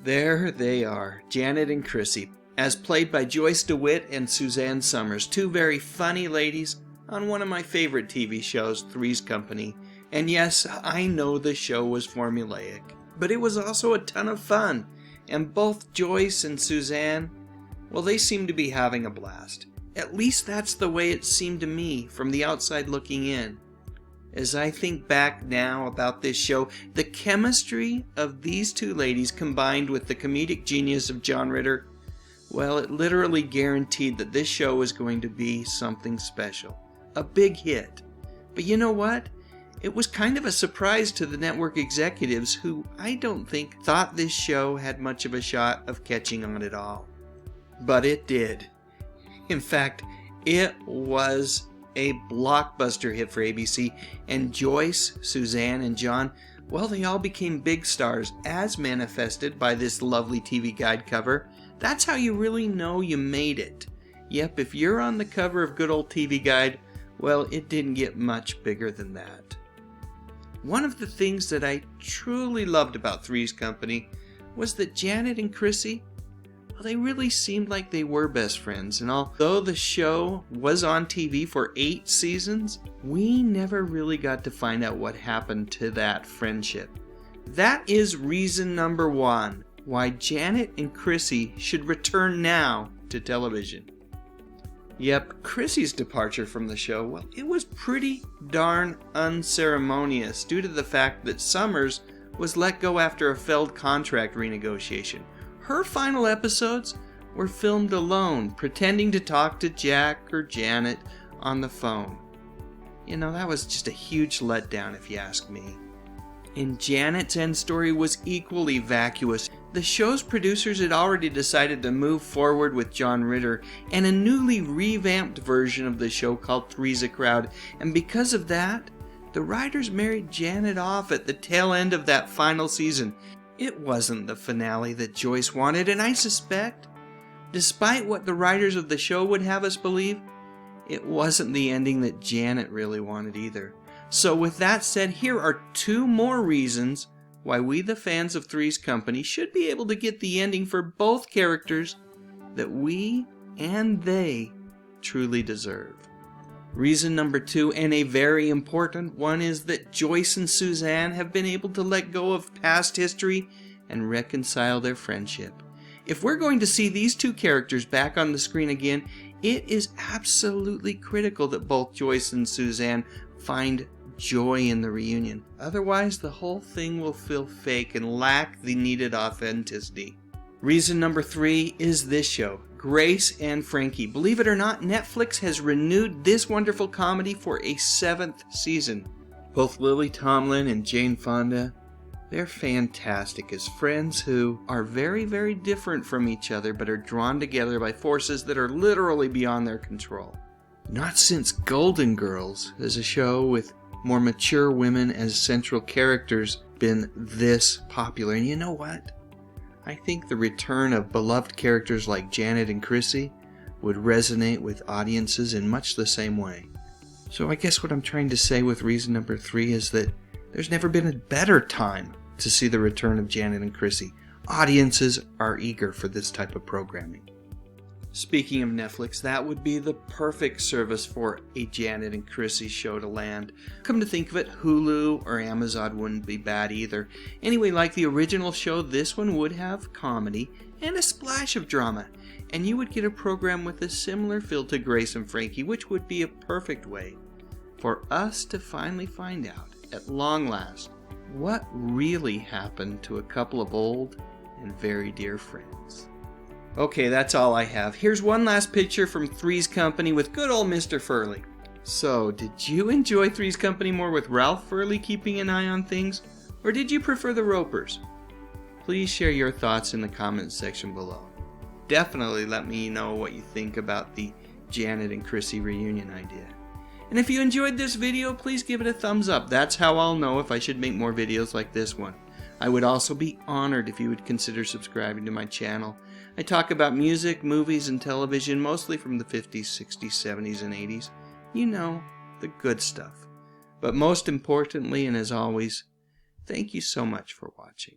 There they are, Janet and Chrissy, as played by Joyce DeWitt and Suzanne Summers, two very funny ladies on one of my favorite TV shows, Three's Company. And yes, I know the show was formulaic, but it was also a ton of fun. And both Joyce and Suzanne, well, they seem to be having a blast. At least that's the way it seemed to me from the outside looking in. As I think back now about this show, the chemistry of these two ladies combined with the comedic genius of John Ritter, well, it literally guaranteed that this show was going to be something special. A big hit. But you know what? It was kind of a surprise to the network executives who I don't think thought this show had much of a shot of catching on at all. But it did. In fact, it was a blockbuster hit for ABC, and Joyce, Suzanne, and John, well, they all became big stars, as manifested by this lovely TV Guide cover. That's how you really know you made it. Yep, if you're on the cover of good old TV Guide, well, it didn't get much bigger than that. One of the things that I truly loved about Three's Company was that Janet and Chrissy, well, they really seemed like they were best friends, and although the show was on TV for 8 seasons, we never really got to find out what happened to that friendship. That is reason number 1 why Janet and Chrissy should return now to television. Yep, Chrissy's departure from the show, well, it was pretty darn unceremonious due to the fact that Summers was let go after a failed contract renegotiation. Her final episodes were filmed alone, pretending to talk to Jack or Janet on the phone. You know, that was just a huge letdown if you ask me. And Janet's end story was equally vacuous. The show's producers had already decided to move forward with John Ritter and a newly revamped version of the show called Three's a Crowd, and because of that, the writers married Janet off at the tail end of that final season. It wasn't the finale that Joyce wanted, and I suspect, despite what the writers of the show would have us believe, it wasn't the ending that Janet really wanted either. So with that said, here are 2 more reasons why we, the fans of Three's Company, should be able to get the ending for both characters that we and they truly deserve. Reason number 2, and a very important one, is that Joyce and Suzanne have been able to let go of past history and reconcile their friendship. If we're going to see these 2 characters back on the screen again, it is absolutely critical that both Joyce and Suzanne find joy in the reunion. Otherwise, the whole thing will feel fake and lack the needed authenticity. Reason number 3 is this show, Grace and Frankie. Believe it or not, Netflix has renewed this wonderful comedy for a 7th season. Both Lily Tomlin and Jane Fonda, they're fantastic as friends who are very, very different from each other but are drawn together by forces that are literally beyond their control. Not since Golden Girls has a show with more mature women as central characters been this popular. And you know what? I think the return of beloved characters like Janet and Chrissy would resonate with audiences in much the same way. So I guess what I'm trying to say with reason number 3 is that there's never been a better time to see the return of Janet and Chrissy. Audiences are eager for this type of programming. Speaking of Netflix, that would be the perfect service for a Janet and Chrissy show to land. Come to think of it, Hulu or Amazon wouldn't be bad either. Anyway, like the original show, this one would have comedy and a splash of drama, and you would get a program with a similar feel to Grace and Frankie, which would be a perfect way for us to finally find out, at long last, what really happened to a couple of old and very dear friends. Okay, that's all I have. Here's one last picture from Three's Company with good old Mr. Furley. So, did you enjoy Three's Company more with Ralph Furley keeping an eye on things, or did you prefer the Ropers? Please share your thoughts in the comments section below. Definitely let me know what you think about the Janet and Chrissy reunion idea. And if you enjoyed this video, please give it a thumbs up. That's how I'll know if I should make more videos like this one. I would also be honored if you would consider subscribing to my channel. I talk about music, movies, and television, mostly from the 50s, 60s, 70s, and 80s. You know, the good stuff. But most importantly, and as always, thank you so much for watching.